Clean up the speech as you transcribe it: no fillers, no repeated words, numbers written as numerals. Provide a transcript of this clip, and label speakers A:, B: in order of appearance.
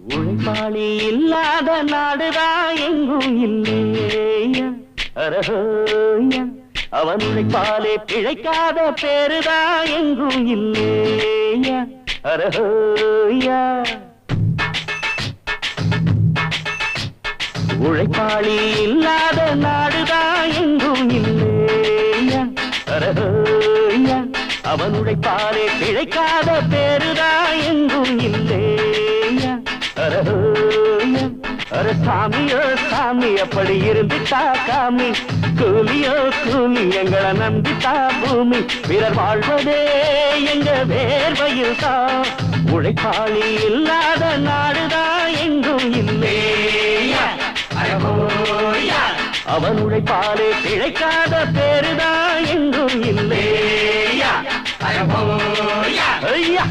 A: உழைப்பாளி இல்லாத நாடுதான் எங்கும் இல்லையா அரஹோயா அவன் உழைப்பாலே பிழைக்காத பேருதான் எங்கும் இல்லையா அரஹோயா உழைப்பாளி இல்லாத நாடுதான் எங்கும் இல்லையா அரஹோயா அவன் உழைப்பாலே பிழைக்காத பேருதான் எங்கும் இல்லையா அரஹோயா அர சாமியோ சாமி அப்படி இருந்துட்டா காமி கூலியோ கூலி எங்களை நம்பித்தா பூமி பிறர் வாழ்வதே எங்க வேர்வையில் தான் உழைப்பாளி இல்லாத நாடுதான் எங்கும் இல்லையா அரஹோயா அவன் உழைப்பாலே பிழைக்காத பேருதான் எங்கும் இல்லையா அரஹோயா ஐயா